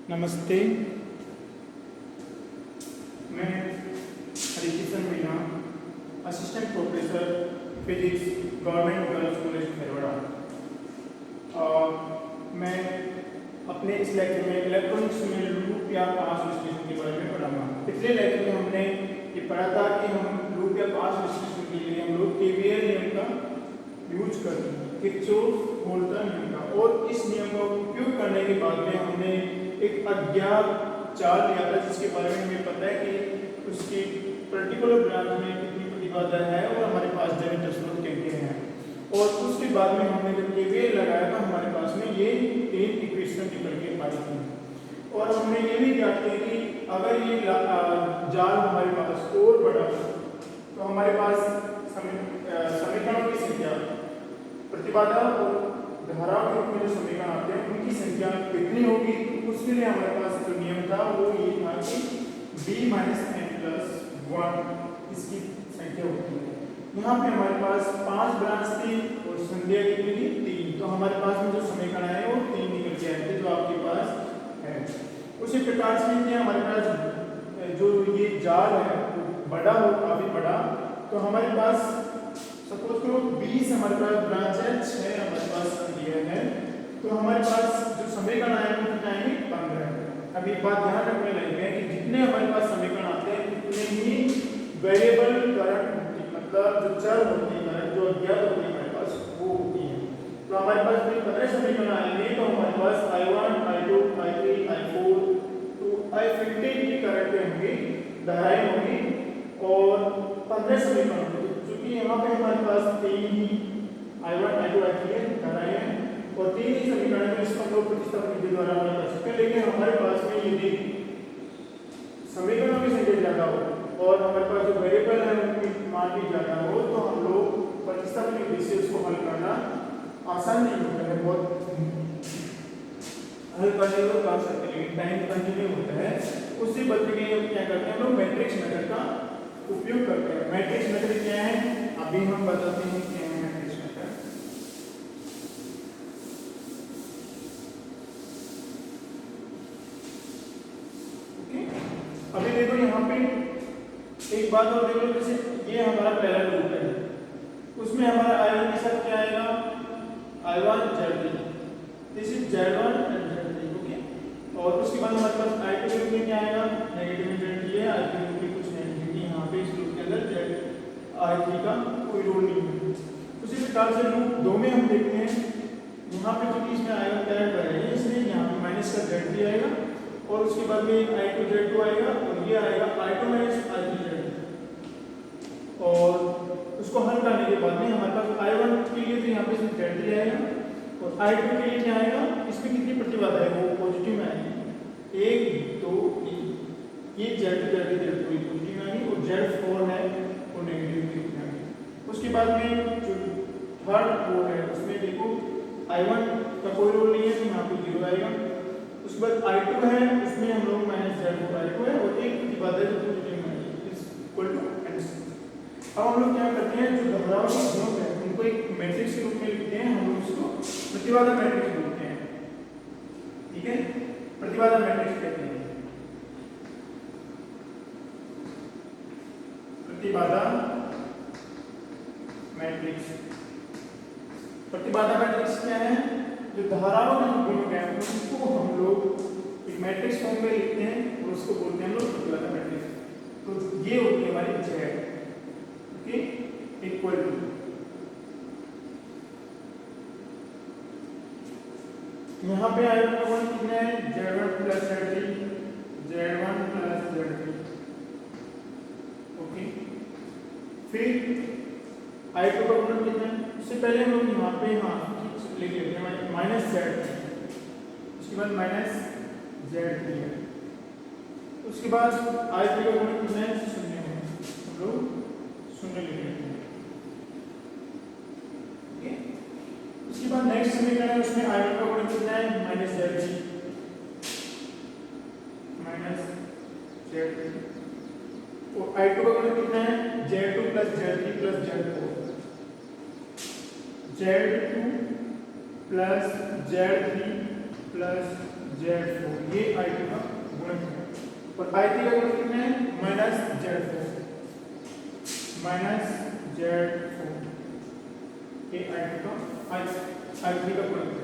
नमस्ते। मैं Harikishan Meena, assistant professor physics, government girls college Kherwara. मैं अपने इस लेक्चर में इलेक्ट्रॉनिक्स में लूप या पास विश्लेषण के बारे में पढ़ाऊंगा। पिछले लेक्चर में हमने ये पढ़ा था कि हम लूप या पास विश्लेषण के लिए हम लोग केवीएल नियम का यूज करते हैं, किरचॉफ वोल्टा नियम का, और इस नियम का उपयोग करने के बाद में हमने एक अज्ञात चाल लिया था जिसके बारे में हमें पता है कि उसकी पर्टिकुलर ब्रांच में कितनी प्रतिबाधा है और हमारे पास जनरेटर स्रोत क्या है। और उसके बाद में हमने जब केवीएल लगाया तो हमारे पास में ये तीन इक्वेशन निकल के आई थी। और हमने ये भी ज्ञात किया कि अगर ये जाल हमारे पास और बड़ा तो हमारे पास समीकरणों की संख्या, प्रतिबाधा और धारा के रूप में जो समीकरण आते हैं उनकी संख्या कितनी होगी। उसके लिए हमारे पास जो नियम था वो ये था कि b - n+1 इसकी संख्या होती है। यहाँ पे हमारे पास 5 ब्रांच थी और संख्या कितनी थी 3, तो हमारे पास में जो समीकरण है वो 3 निकल के आए थे जो आपके पास है। उसी प्रकार से हमारे पास जो ये जाल है वो बड़ा हो, काफी बड़ा, तो हमारे पास सपोज करो 20 हमारे पास ब्रांच है, 6 हमारे पास दिया है, तो हमारे पास जो समीकरण आएंगे वो कितने आएंगे 15। अब एक बात ध्यान रखने लगे कि जितने हमारे पास समीकरण आते हैं उतने ही वेरिएबल करंट, मतलब जो चर होती है करंट, जो अज्ञात होती है हमारे पास वो होती है। तो हमारे पास भी 15 समीकरण आएंगे तो हमारे पास I1, I2, I3, I4 तो I15 की करंट होंगी, धाराएं होंगी, और 15 समीकरण होंगे। क्योंकि यहाँ पे हमारे पास 3 ही I1, I2, I3 धाराएं हैं और 3 ही समीकरण है, इसको हम लोग प्रतिस्थापन विधि द्वारा हल कर सकते हैं। लेकिन हमारे पास में यदि समीकरणों की संख्या ज्यादा हो और हमारे पास जो वेरिएबल है उनकी मान भी ज्यादा हो तो हम लोग प्रतिस्थापन विधि से उसको हल करना आसान नहीं होता है, बहुत हल करने को कर सकते हैं लेकिन टाइम कंज्यूमिंग होता है। उससे बचने के लिए क्या करते हैं हम लोग मैट्रिक्स मेथड का उपयोग करते हैं। मैट्रिक्स मेथड क्या है अभी हम बताते हैं क्या है मैट्रिक्स मेथड। ओके, अभी देखो यहाँ पे एक बात और देखो, जैसे ये हमारा पहला लूप है, उसमें हमारा I1 के साथ क्या आएगा I1 Z3, this is Z1 and Z3। Okay, और उसके बाद हमारे पास I2 के रूप में क्या आएगा नेगेटिव में Z3 है, I3 के रूप में कुछ नेगेटिविटी यहाँ पे इस लूप के अंदर I3 का कोई रोल नहीं है। उसी प्रकार से लूप 2 में हम देखते हैं यहाँ पे जो इसमें आएगा करंट बढ़ेगा इसलिए यहाँ पे माइनस का Z3 आएगा और उसके बाद में I2 Z2 आएगा और ये आएगा I2 - I3 Z2। और उसको हल करने के बाद में हमारे पास I1 के लिए तो यहाँ पे सिर्फ Z3 आएगा और I2 के लिए क्या आएगा, इसमें कितनी प्रतिबाधा है वो पॉजिटिव में आएगी 1 2 3, ये Z2 Z3 पॉजिटिव में आएगी और Z4 है वो नेगेटिव में आएगी। उसके बाद में जो थर्ड वो है उसमें देखो I1 का कोई रोल नहीं है तो यहाँ पे 0 आएगा। उसके बाद I2 है उसमें हम लोग -Z4 I2 है और एक प्रतिबाधा जो पॉजिटिव में आएगी इज इक्वल टू n। अब हम लोग क्या करते हैं जो धाराओं के गुणक है उनको एक मैट्रिक्स के रूप में लिखते हैं, हम लोग उसको प्रतिबाधा मैट्रिक्स बोलते हैं। ठीक है, प्रतिबाधा मैट्रिक्स कहते हैं। प्रतिबाधा मैट्रिक्स, प्रतिबाधा मैट्रिक्स क्या है, जो धाराओं के जो गुणक है उसको हम लोग एक मैट्रिक्स फॉर्म में लिखते हैं और उसको बोलते हैं हम लोग प्रतिबाधा मैट्रिक्स। तो ये होती है हमारी Z इक्वल टू, यहाँ पे I1 का मान कितना है Z1 + Z3, Z1 + Z3। Okay, फिर I2 का मान कितना है, उससे पहले हम लोग यहाँ पे लिख लेते हैं -Z3, उसके बाद -Z3 है। उसके बाद I3 का मान कितना है 0 है, हम लोग 0 लिख लेते हैं। उसके बाद नेक्स्ट समीकरण है उसमें I1 का गुणन कितना है -Z3 और I2 का गुणन कितना है Z2 + Z3 + Z4, Z2 + Z3 + Z4 ये I2 का गुणक है और I3 का गुणक कितना है -Z4 ये I2 का I3 का गुणक है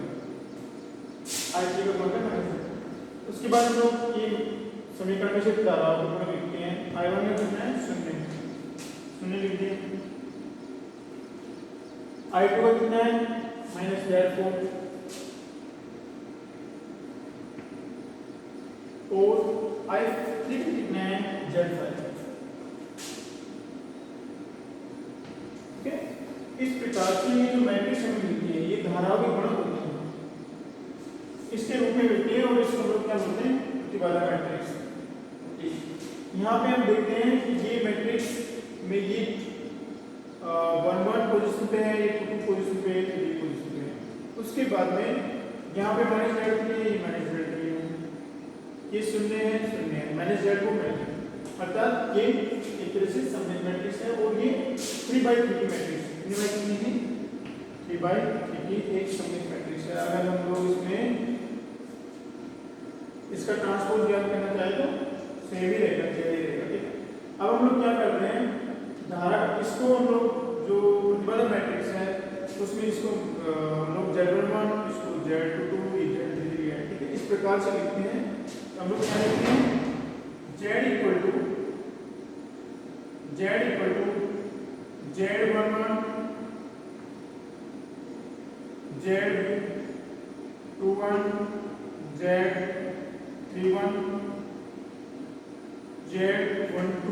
I3 का गुणक है -Z। उसके बाद हम लोग ये समीकरण में से धाराओं को गुणक लिखते हैं। I1 में कितना है 0 लिख दिए। I2 का कितना है -Z4 और I3 का कितना है Z5। ठीक है, इस प्रकार से ये जो मैट्रिक्स हमें मिलती है ये धाराओं के गुणक होते हैं, इसके रूप में मिलती है और इसको हम लोग क्या बोलते हैं प्रतिबाधा मैट्रिक्स। यहाँ पे हम देखते हैं कि ये मैट्रिक्स में ये 1 पोजीशन पे है, ये 2 पोजीशन पे है, 3 पोजीशन पे है। उसके बाद में यहाँ पे -Z3 है, ये -Z3 है, ये 0 है -Z4 है, अर्थात ये एक तरह से सममित मैट्रिक्स है और ये 3/3 की मैट्रिक्स है। 3/3 की एक सममित मैट्रिक्स है। अगर हम लोग इसमें इसका ट्रांसपोज ज्ञात करना चाहे तो सेम ही रहेगा, ठीक है। अब हम लोग क्या करते हैं धारा इसको हम लोग जो प्रतिबाधा मैट्रिक्स है उसमें इसको हम लोग Z11 इसको Z22 Z33 है, ठीक है, इस प्रकार से लिखते हैं। तो हम लोग क्या लिखते हैं Z equal to Z11 Z21 Z31 Z12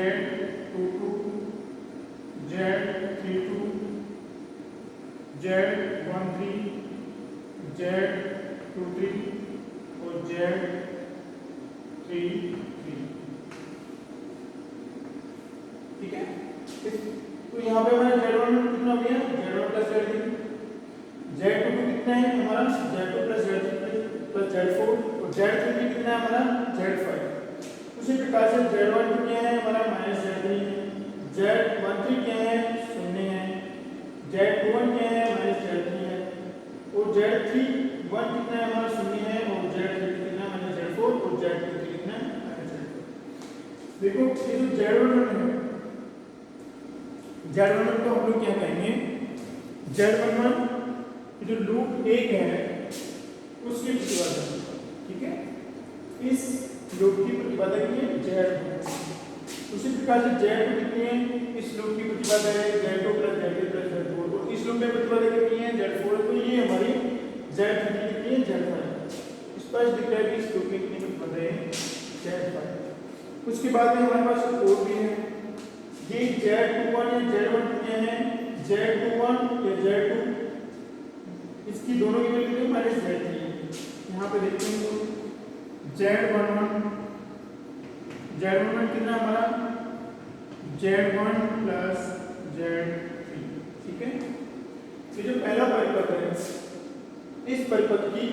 Z22 Z32 Z13 Z23 और Z33, ठीक है। तो यहाँ पे हमारा Z1 कितना हो गया Z1 प्लस Z3, Z22 कितना है हमारा Z2 plus Z3 plus Z4 और Z33 कितना है हमारा Z5। उसी प्रकार से Z12 क्या है हमारा -Z3 है, Z13 क्या है 0 है, Z21 क्या है -Z3 है और Z31 कितना है हमारा 0 है और Z33 कितना है -Z4 और Z33 कितना है -Z4। देखो ये जो Z11 है Z11 को हम लोग क्या कहेंगे Z11 जो लूप 1 है उसकी प्रतिबाधा, ठीक है, इस लूप की प्रतिबाधा की है Z। उसी प्रकार से Z2 कितनी है इस लूप की प्रतिबाधा है Z2 plus Z3 plus Z4 और इस लूप में प्रतिबाधा कितनी है Z4, तो ये हमारी Z3 कितनी है Z5। स्पष्ट दिख रहा है कि इस लूप की कितनी प्रतिबाधा है Z5। उसके बाद में हमारे पास और भी है ये Z21 या Z1 क्या है Z21 या Z2 इसकी दोनों की वैल्यू -Z3 है। यहाँ पे देखते हैं Z11 कितना हमारा Z1 प्लस Z3, ठीक है। ये जो पहला परिपथ है इस परिपथ की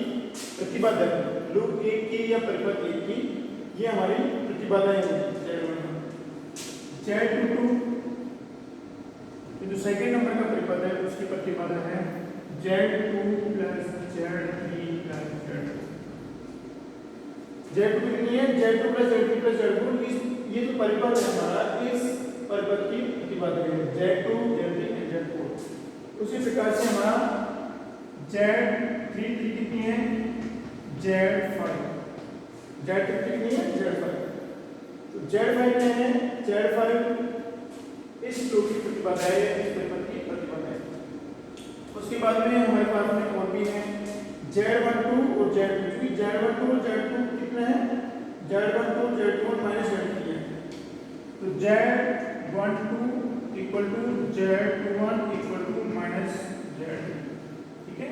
प्रतिबाधा लूप 1 की या परिपथ 1 की ये हमारी प्रतिबाधा है Z11। Z22 ये जो सेकेंड नंबर का परिपथ है उसकी प्रतिबाधा है Z2 plus Z3 plus Z2। Z2 कितनी है Z2 plus Z3 plus Z4, ये जो परिपथ है हमारा इस परिपथ की प्रतिबाधा है Z2 Z3 Z4। उसी प्रकार से हमारा Z33 कितनी है Z5, Z33 कितनी है Z5। तो Z5 क्या है Z5 इस लूप की प्रतिबाधा है, इस परिपथ की प्रतिबाधा है। उसके बाद में हमारे पास में और भी है Z12 और Z22। Z12 और Z2 कितना है Z12 Z21 माइनस Z3 है, तो Z12 equal to Z21 equal to minus Z2, ठीक है।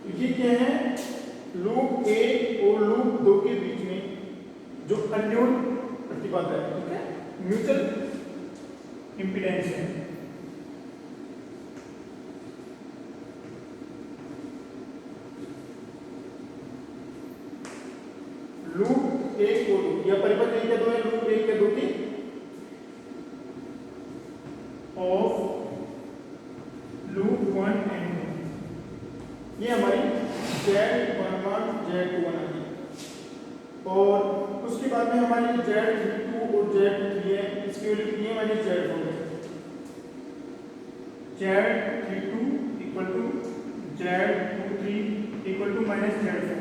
तो ये क्या है लूप 1 और लूप 2 के बीच में जो अन्योन प्रतिबाधा है, ठीक है, म्यूचुअल इंपीडेंस है। लूप 1 और 2 या परिपथ 1 या 2 है लूप 1 या 2 की ऑफ लूप 1 एंड 2, ये हमारी Z11 वैल्यू कितनी है माइनस Z4 है। Z32 equal to Z23 equal to minus Z4।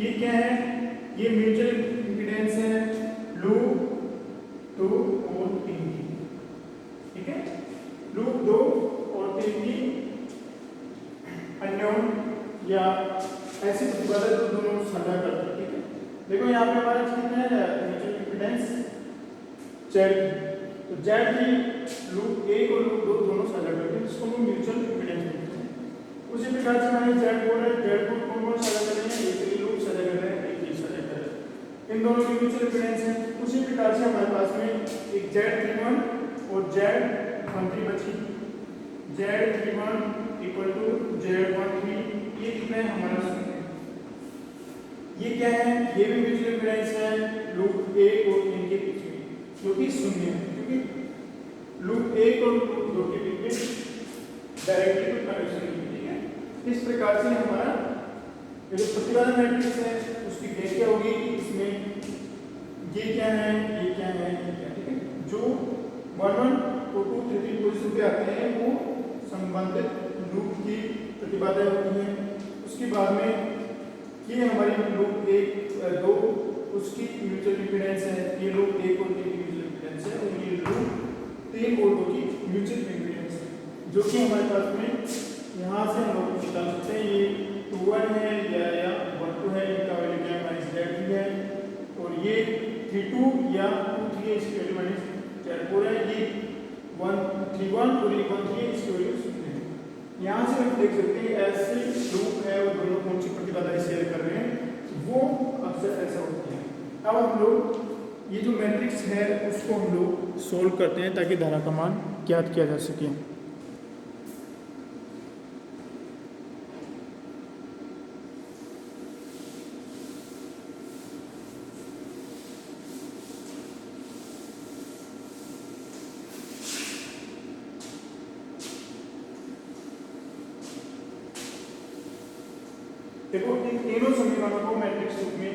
ये क्या है? ये म्यूचुअल इंपीडेंस है लूप 2 और 3 की, ठीक है। लूप 2 और 3 की अननोन या ऐसे प्रतिबाधा तो दोनों साझा करते हैं, ठीक है। देखो यहाँ पे हमारा कितना है म्यूचुअल इंपीडेंस Z, तो Z3 लूप 1 और लूप 2 दोनों साझा करते हैं, जिसको हम म्यूचुअल इंपीडेंस बोलते हैं। उसी प्रकार से हमारे Z4 है, Z4 कौन साझा कर रहे हैं? एक लूप साझा कर रहे हैं, एक ही साझा कर रहे हैं, इन दोनों की म्यूचुअल इंपीडेंस है। उसी प्रकार से हमारे पास में एक Z31 और Z13 बची। Z31 इक्वल टू Z13, ये कितना है हमारा शून्य। ये क्या है? ये भी म्यूचुअल इंपीडेंस है लूप 1 और 3 के बीच में, जो कि शून्य है, क्योंकि लूप 1 और लूप 2 के बीच में डायरेक्टली कोई कनेक्शन नहीं, ठीक है। इस प्रकार से हमारा जो प्रतिबाधा मैट्रिक्स है उसकी व्याख्या होगी इसमें ये क्या है, ये क्या है, ये क्या है, ठीक है। जो 1 1 2 2 3 3 पोजीशन पे आते हैं वो संबंधित लूप की प्रतिबाधा होती है। उसके बाद में ये हमारी लूप 1 2 उसकी म्यूचुअल इंपीडेंस है, ये लूप 1 और 3 की म्यूचुअल इंपीडेंस है, और ये लूप 3 और 2 की म्यूचुअल इंपीडेंस है, जो कि हमारे पास में यहाँ से हम लोग निकाल सकते हैं। ये 2 1 है या 1 2 है, इनका वैल्यू क्या है माइनस Z3 है, और ये 3 2 या 2 3 है, इसकी वैल्यू माइनस Z4 है। ये 1 3 1 और ये 1 3 है, इसकी वैल्यू शून्य है। यहाँ से हम देख सकते हैं ऐसे लूप है और दोनों कौन सी प्रतिबाधा शेयर कर रहे हैं, वो अक्सर ऐसा होता है। अब हम लोग ये जो मैट्रिक्स है उसको हम लोग सोल्व करते हैं ताकि धारा का मान ज्ञात किया जा सके। देखो इन तीनों समीकरणों को मैट्रिक्स रूप में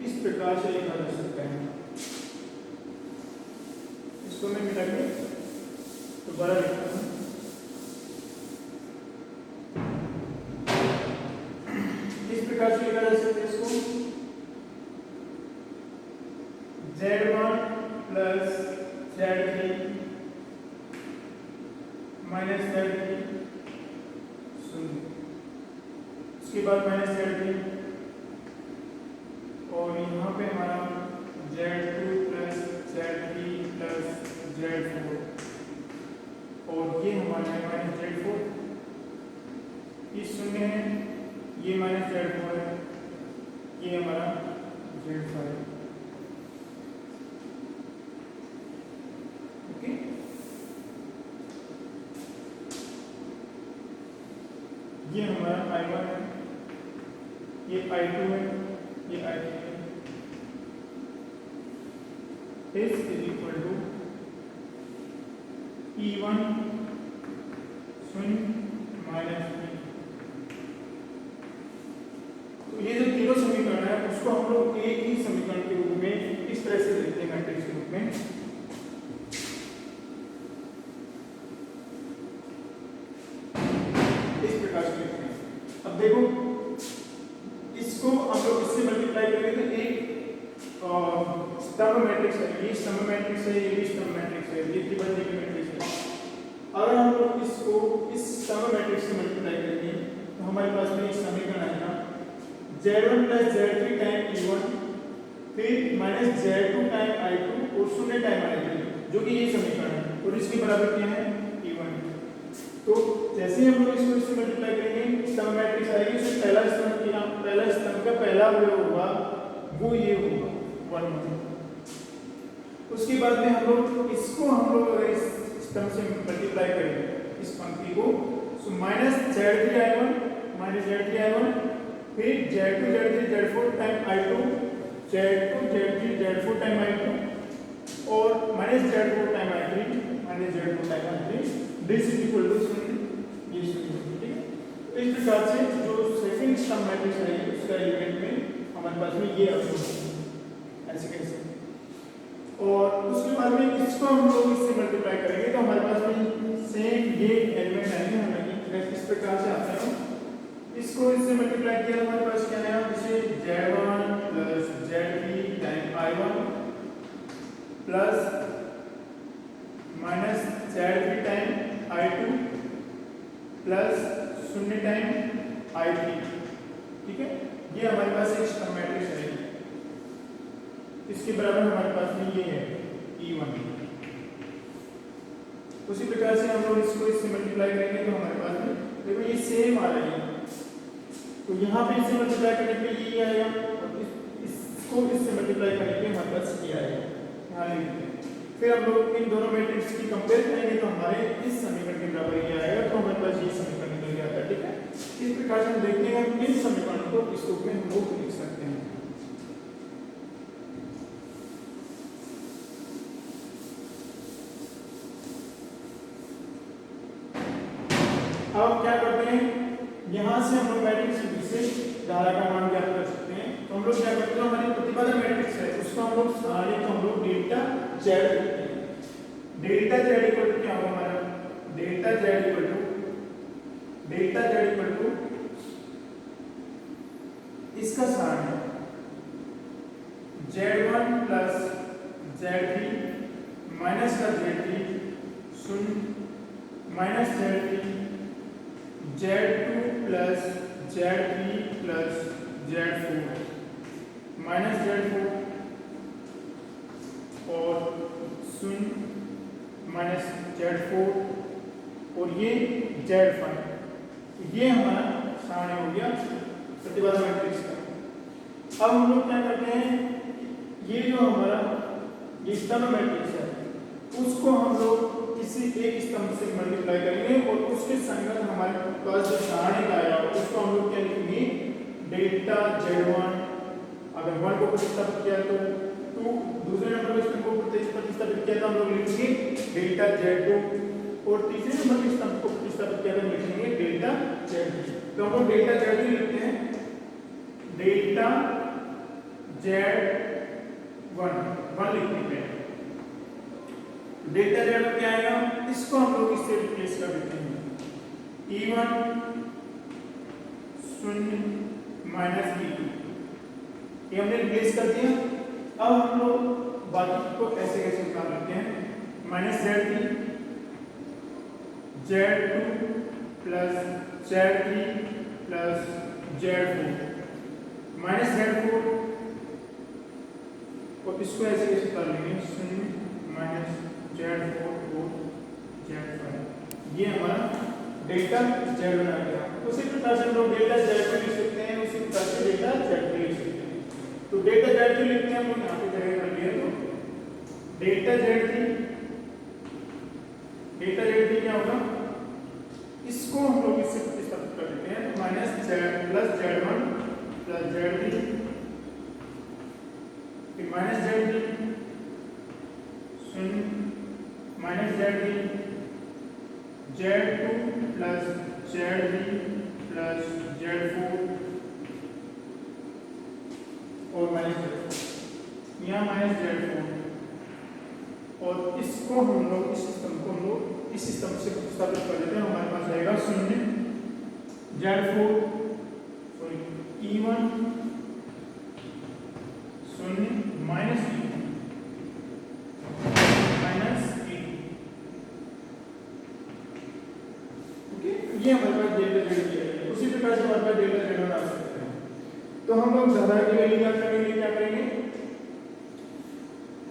इस प्रकार से लिखा जा सकता है। इसको मैं मिटा के दोबारा लिखता हूँ। इस प्रकार से लिखा जा सकता है इसको Z1 plus Z3 minus Z3 शून्य, उसके बाद माइनस Z3, और यहाँ पे हमारा Z2 plus Z3 plus Z4, और ये हमारा है माइनस Z4, ये शून्य है, ये माइनस Z4 है, ये हमारा Z5 है, ओके। ये हमारा I1 है, ये I2 है, ये I3 है। S is equal to E1 शून्य माइनस E। तो ये जो तीनों समीकरण है उसको हम लोग एक ही समीकरण के रूप में इस तरह से लिखते हैं मैट्रिक्स के रूप में। इस प्रकार से लिखते हैं। अब देखो इसको हम लोग इससे मल्टीप्लाई करेंगे तो एक स्तंभ मैट्रिक्स है, ये स्तंभ मैट्रिक्स है, ये भी स्तंभ मैट्रिक्स है, ये त्रिभुज की मैट्रिक्स है। अगर हम लोग इसको इस स्तंभ मैट्रिक्स से मल्टीप्लाई करेंगे तो हमारे पास में एक समीकरण आएगा Z1 plus Z3 time E1 फिर माइनस Z2 टाइम I2 और शून्य टाइम I3, जो कि ये समीकरण है, और इसके बराबर क्या है E1। तो जैसे ही हम लोग इसको इससे मल्टीप्लाई करेंगे स्तंभ मैट्रिक्स आएगी, उसमें पहला स्तंभ का पहला अवयव होगा वो ये होगा 1 1। उसके बाद में हम लोग इसको अगर इस स्तंभ से मल्टीप्लाई करेंगे इस पंक्ति को, तो माइनस Z3 I1 फिर Z2 Z3 Z4 time I2 Z2 Z3 Z4 time I2 और minus Z4 time I3 minus Z2 time I3, this is equal to शून्य, ये शून्य, ठीक है। तो इस प्रकार से जो सेकंड स्तंभ मैट्रिक्स है उसका एलिमेंट में हमारे पास में ये अवयव है, ऐसे कह सकते हैं। और उसके बाद में इसको हम लोग इससे मल्टीप्लाई करेंगे तो हमारे पास में सेम ये एलिमेंट आएंगे, हालांकि इस प्रकार से आते हैं। इसको इससे मल्टीप्लाई किया हमारे पास क्या आया, इसे z1 plus z3 time i1 plus minus z3 time i2 plus 0 time i3। ठीक है, ये हमारे पास एक स्टम मैट्रिक्स है। इसके बराबर हमारे पास में ये है E1। उसी प्रकार से हम लोग इसको इससे मल्टीप्लाई करेंगे तो हमारे पास में देखो ये सेम आ रही है, तो यहाँ पे इससे मल्टीप्लाई करने पे ये आएगा और इसको इससे मल्टीप्लाई करने पे हमारे पास ये आएगा, यहाँ लिख देते हैं। फिर हम लोग इन दोनों मैट्रिक्स की कंपेयर करेंगे तो हमारे इस समीकरण के बराबर ये आएगा, तो हमारे पास ये समीकरण निकल के आता है। ठीक है, इस प्रकार से हम देखते हैं हम इन समीकरणों को इस रूप में हम लोग लिख सकते हैं। अब क्या करते हैं, यहाँ से हम लोग मैट्रिक्स से धारा का मान ज्ञात कर सकते हैं। तो हम लोग क्या करते हैं, हमारी प्रतिबाधा मैट्रिक्स है उसको हम लोग सारे को हम लोग डेल्टा जेड लिखते हैं। डेल्टा जेड इक्वल टू क्या होगा हमारा, डेल्टा जेड इक्वल टू इसका सारण है z1 प्लस z3 माइनस का z3 0 minus z3 z2 plus z3 plus z4 minus z4 और 0 माइनस z4 और ये z5। ये हमारा सारणी हो गया प्रतिबाधा मैट्रिक्स का। अब हम लोग क्या करते हैं, ये जो हमारा ये स्तंभ मैट्रिक्स है उसको हम लोग किसी एक स्तंभ से मल्टीप्लाई करेंगे और उसके संगत हमारे पास जो सारणी का आया उसको हम लोग क्या लिखेंगे, डेल्टा z1। अगर 1 को प्रतिस्थापित किया तो 2, दूसरे नंबर पे स्तंभ को प्रतिस्थापित किया तो हम लोग लिखेंगे डेल्टा z2 और तीसरे नंबर के स्तंभ को प्रतिस्थापित किया तो लिखेंगे डेल्टा z3। तो हम लोग डेल्टा z3 लिखते हैं, डेल्टा z1 लिखने पे डेल्टा z क्या आएगा, इसको हम लोग इससे रिप्लेस कर देते हैं। E1 0 माइनस E2 ये हमने रिप्लेस कर दिया। अब हम लोग बाकी को ऐसे कैसे निकाल लेते हैं, minus z3 z2 plus z3 plus z4 minus z4 और इसको ऐसे कैसे कर लेंगे, 0 माइनस z4 और z5। ये हमारा डेल्टा z1 आ गया। उसी प्रकार से हम लोग डेल्टा z2 लिख सकते हैं, उसी प्रकार से डेल्टा z3 लिख सकते हैं। तो डेल्टा z3 लिखते हैं हम लोग यहाँ पे जगह कर लिए, तो डेल्टा z3 क्या होगा, इसको हम लोग इससे प्रतिस्थापित कर देते हैं, minus z plus z1 plus z3 फिर minus z3 0 minus z3 z2 plus z3 plus z4 और माइनस z4 यहाँ माइनस z4 और इसको हम लोग इस सिस्टम को हम लोग इस सिस्टम से प्रतिस्थापित कर देते हैं। हमारे पास आएगा 0 z4 sorry E1 0 minus E2 minus E2। Okay, ये हमारे पास डेल्टा z है। उसी प्रकार से हमारे पास डेल्टा z बना सकते हैं। तो हम लोग धारा की वैल्यू ज्ञात करने के लिए क्या करेंगे,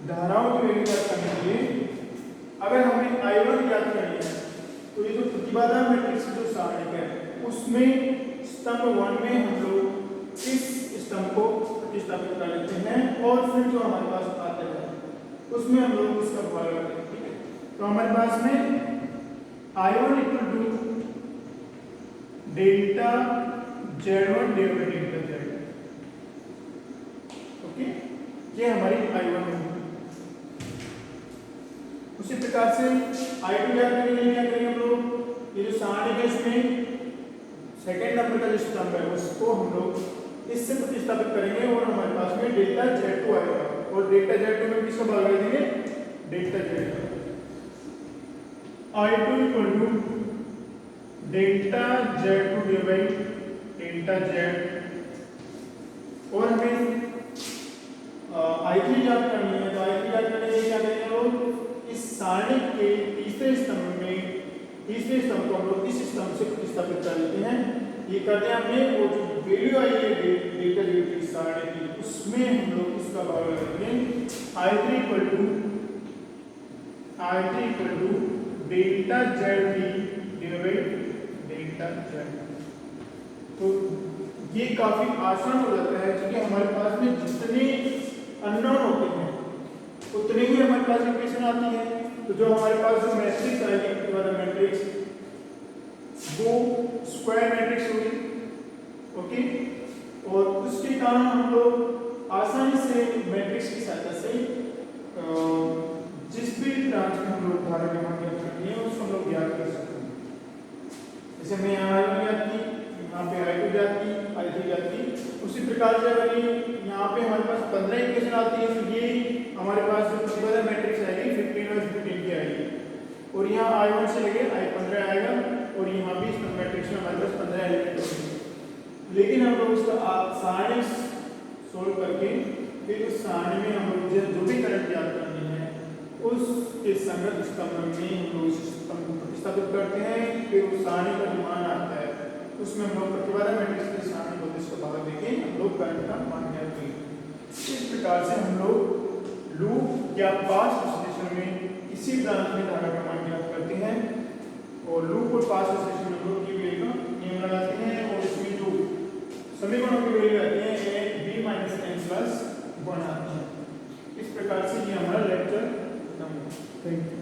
धाराओं की वैल्यू ज्ञात करने के लिए अगर हमें I1 ज्ञात करनी है तो ये जो प्रतिबाधा मैट्रिक्स जो सारणी है उसमें स्तंभ 1 में हम लोग इस स्तंभ को प्रतिस्थापित कर लेते हैं और फिर जो हमारे पास आता है उसमें हम लोग इसका भाग करते हैं। ठीक है, तो हमारे पास में I1 equal to delta z1 divided by delta z। Okay, ये हमारी I1 है। उसी प्रकार से I2 ज्ञात करने के लिए क्या करेंगे हम लोग, ये जो सारणी है इसमें सेकेंड नंबर का जो स्तंभ है उसको हम लोग इससे प्रतिस्थापित करेंगे और हमारे पास में डेल्टा z2 आएगा। और डेल्टा Z2 में किसका भाग लगा देंगे, delta Z। I2 equal to delta Z2 divide by delta Z। और हमें I3 ज्ञात करनी है, तो I3 ज्ञात करने के लिए क्या करेंगे लोग, इस सारणी के तीसरे स्तंभ को हम लोग इस स्तंभ से प्रतिस्थापित कर लेते हैं। ये करते हैं हमने, वो जो वैल्यू आई है डेल्टा Z की सारणी की, उसमें हम लोग इसका भाग लगाएंगे। I3 equal to delta Z3 divide delta Z। तो ये काफी आसान हो जाता है, क्योंकि हमारे पास में जितने अननोन होते हैं उतने ही हमारे पास इक्वेशन आती है। तो जो हमारे पास जो मैट्रिक्स आएगी, मतलब मैट्रिक्स वो स्क्वायर मैट्रिक्स होगी, ओके। और उसके कारण हम लोग आसानी से मैट्रिक्स की सहायता से जिस भी ब्रांच में हम लोग धारा ज्ञात करनी है उसको हम लोग ज्ञात कर सकते हैं। जैसे हमने यहाँ I1 ज्ञात की, यहाँ पे I2 ज्ञात की, I3 ज्ञात की। उसी प्रकार से अगर यहाँ पे हमारे पास 15 इक्वेशन आती है, तो ये हमारे पास जो प्रतिबाधा मैट्रिक्स आएगी 15 और 15 की आएगी, और यहाँ I1 से लेके I15 आएगा, और यहाँ भी इस मैट्रिक्स में हमारे पास 15 एलिमेंट होंगे। लेकिन हम लोग उसका सारणी सोल्व करके फिर उस सारणी में हम लोग जो भी करंट ज्ञात करनी है उसके संगत स्तंभ में हम लोग उस स्तंभ को प्रतिस्थापित करते हैं। फिर उस सारणी का जो मान आता है उसमें हम लोग प्रतिबाधा मैट्रिक्स की सारणी को इसको भाग देके हम लोग करंट का मान ज्ञात करेंगे। इस प्रकार से हम लोग लूप या पास विश्लेषण में किसी ब्रांच में धारा का मान ज्ञात करते हैं, और लूप और पास विश्लेषण में लूप की वैल्यू का नियम लगाते हैं, और इसमें जो समीकरणों की वैल्यू आती है a b minus n plus 1 आती है। इस प्रकार से ये हमारा लेक्चर खत्म हुआ। Thank you.